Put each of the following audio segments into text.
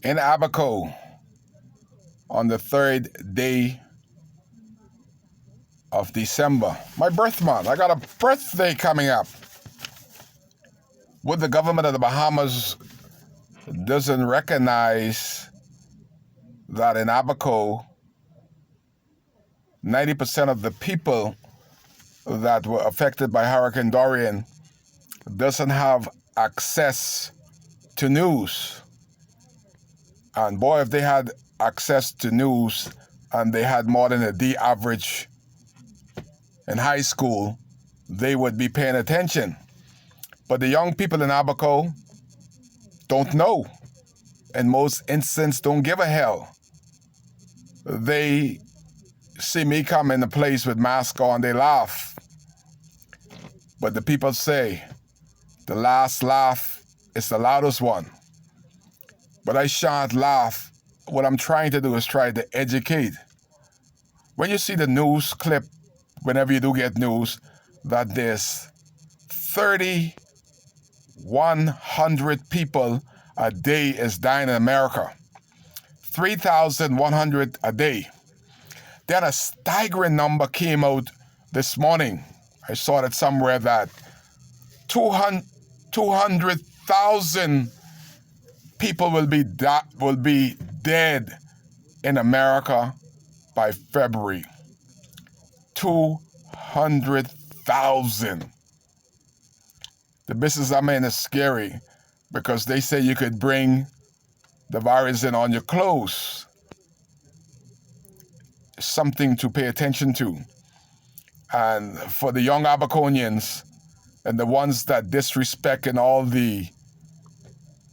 in Abaco on the 3rd day of December. My birth month. I got a birthday coming up. Would the government of the Bahamas doesn't recognize that in Abaco, 90% of the people that were affected by Hurricane Dorian doesn't have access to news. And boy, if they had access to news and they had more than a D average in high school, they would be paying attention. But the young people in Abaco don't know. In most instances, don't give a hell. They see me come in the place with mask on, they laugh. But the people say, the last laugh is the loudest one. But I shan't laugh. What I'm trying to do is try to educate. When you see the news clip, whenever you do get news, that there's 3,100 people a day is dying in America. 3,100 a day. Then a staggering number came out this morning. I saw it somewhere that 200,000 people will be dead in America by February. 200,000. The business I'm in is scary because they say you could bring the virus in on your clothes. Something to pay attention to. And for the young Abaconians and the ones that disrespect in all the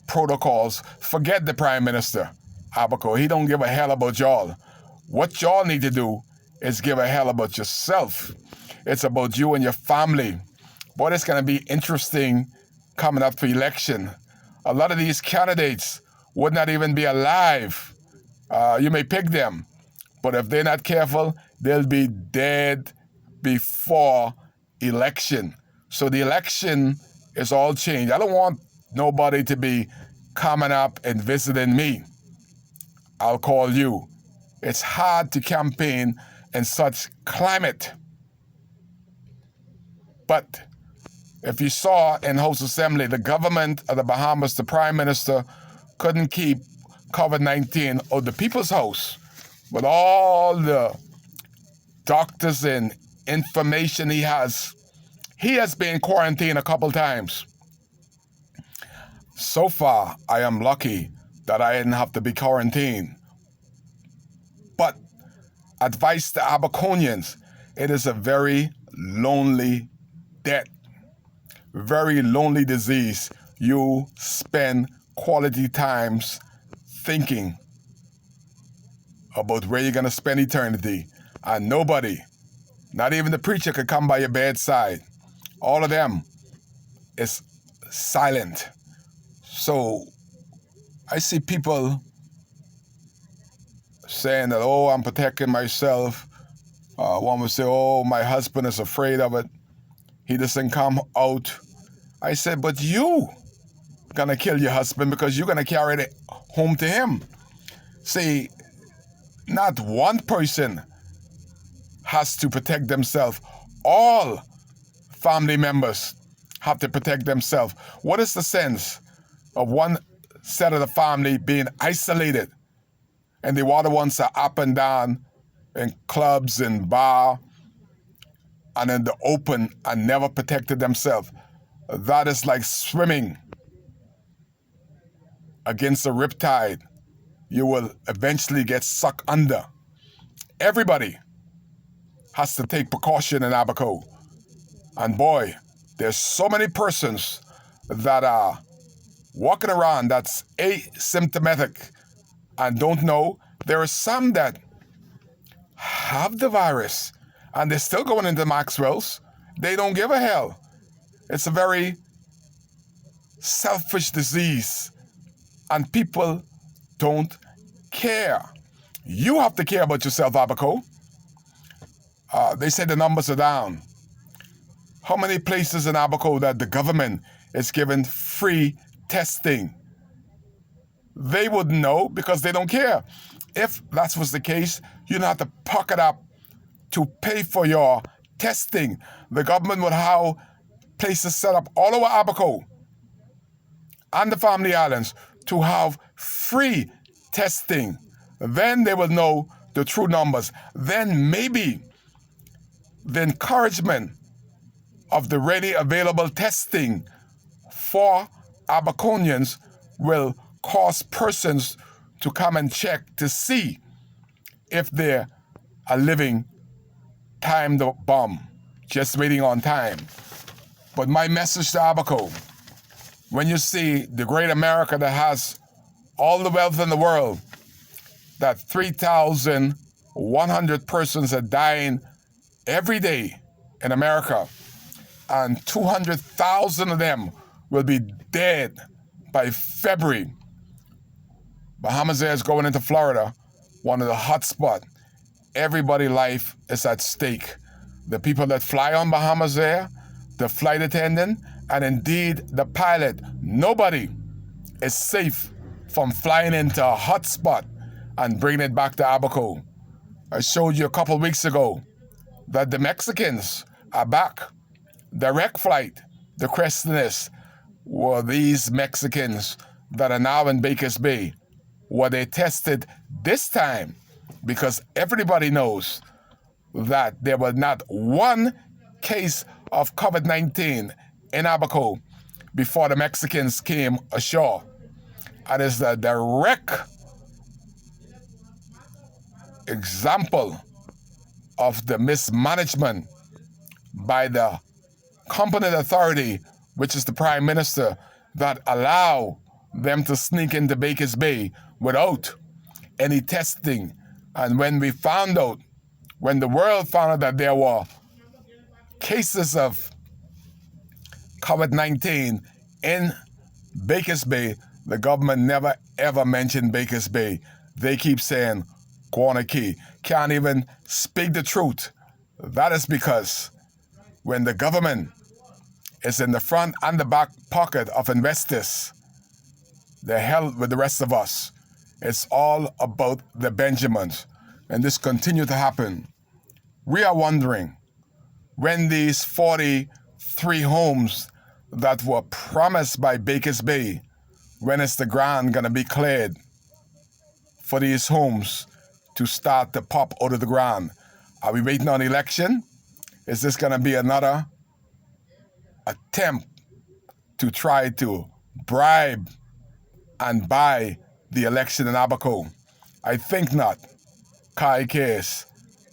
protocols, forget the Prime Minister, Abaco. He don't give a hell about y'all. What y'all need to do is give a hell about yourself. It's about you and your family. Boy, it's going to be interesting coming up to election. A lot of these candidates would not even be alive. You may pick them, but if they're not careful, they'll be dead before election. So the election is all changed. I don't want nobody to be coming up and visiting me. I'll call you. It's hard to campaign in such climate. But if you saw in House Assembly, the government of the Bahamas, the Prime Minister, couldn't keep COVID-19 out of the people's house. With all the doctors and information he has been quarantined a couple times. So far, I am lucky that I didn't have to be quarantined. But advice to Abaconians, it is a very lonely death, very lonely disease. You spend quality times thinking about where you're going to spend eternity. And nobody, not even the preacher, could come by your bedside. All of them is silent. So I see people saying that, oh, I'm protecting myself. One would say, oh, my husband is afraid of it. He doesn't come out. I said, but you gonna kill your husband because you're gonna carry it home to him. See, not one person has to protect themselves. All family members have to protect themselves. What is the sense of one set of the family being isolated and the other ones are up and down in clubs and bar and in the open and never protected themselves? That is like swimming against a riptide. You will eventually get sucked under. Everybody has to take precaution in Abaco. And boy, there's so many persons that are walking around that's asymptomatic and don't know. There are some that have the virus and they're still going into Maxwell's. They don't give a hell. It's a very selfish disease and people don't care. You have to care about yourself, Abaco. They say the numbers are down. How many places in Abaco that the government is giving free testing? They wouldn't know because they don't care. If that was the case, you'd have to pocket up to pay for your testing. The government would have places set up all over Abaco and the Family Islands to have free testing. Then they will know the true numbers. Then maybe the encouragement of the ready available testing for Abaconians will cause persons to come and check to see if they're a living timed bomb, just waiting on time. But my message to Abaco, when you see the great America that has all the wealth in the world, that 3,100 persons are dying every day in America, and 200,000 of them will be dead by February. Bahamas Air is going into Florida, one of the hot spots. Everybody's life is at stake. The people that fly on Bahamas Air, the flight attendant, and indeed the pilot. Nobody is safe from flying into a hot spot and bringing it back to Abaco. I showed you a couple weeks ago that the Mexicans are back. Direct flight, the question is, were these Mexicans that are now in Baker's Bay, were they tested this time? Because everybody knows that there was not one case of COVID-19 in Abaco before the Mexicans came ashore. And it's the direct example of the mismanagement by the competent authority, which is the Prime Minister, that allow them to sneak into Baker's Bay without any testing. And when we found out, when the world found out that there were cases of COVID-19 in Baker's Bay, the government never ever mentioned Baker's Bay. They keep saying Guana Key. Can't even speak the truth. That is because when the government is in the front and the back pocket of investors, the hell with the rest of us. It's all about the Benjamins. And this continues to happen. We are wondering when these 43 homes that were promised by Baker's Bay, when is the ground going to be cleared for these homes to start to pop out of the ground? Are we waiting on election? Is this going to be another attempt to try to bribe and buy the election in Abaco? I think not. Kai case,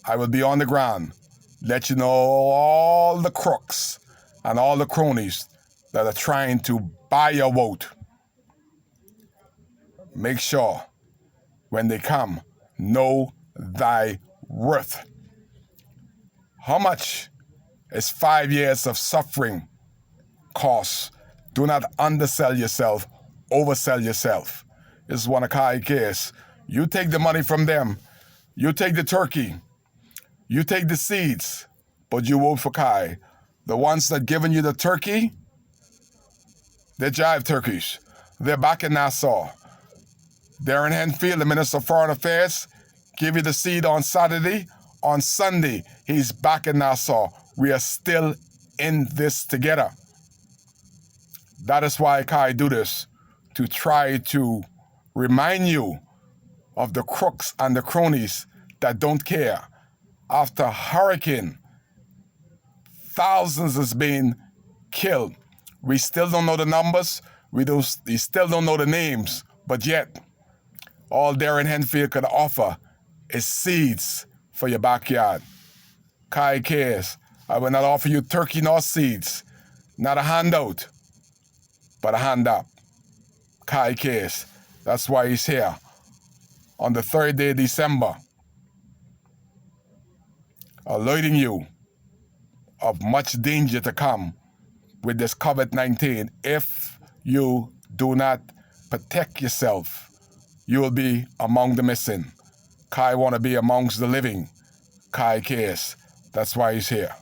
I will be on the ground, let you know all the crooks and all the cronies that are trying to buy your vote. Make sure when they come, know thy worth. How much is 5 years of suffering cost? Do not undersell yourself, oversell yourself. This is one of Kai case. You take the money from them. You take the turkey. You take the seeds, but you vote for Kai. The ones that giving you the turkey, they're jive turkeys. They're back in Nassau. Darren Henfield, the Minister of Foreign Affairs, give you the seed on Saturday. On Sunday, he's back in Nassau. We are still in this together. That is why Kai do this, to try to remind you of the crooks and the cronies that don't care. After hurricane, thousands is being killed. We still don't know the numbers. We still don't know the names. But yet, all Darren Henfield could offer is seeds for your backyard. Kai cares. I will not offer you turkey nor seeds. Not a handout, but a hand up. Kai cares. That's why he's here. On the 3rd day of December, alerting you of much danger to come with this COVID-19. If you do not protect yourself, you will be among the missing. Kai want to be amongst the living. Kai cares. That's why he's here.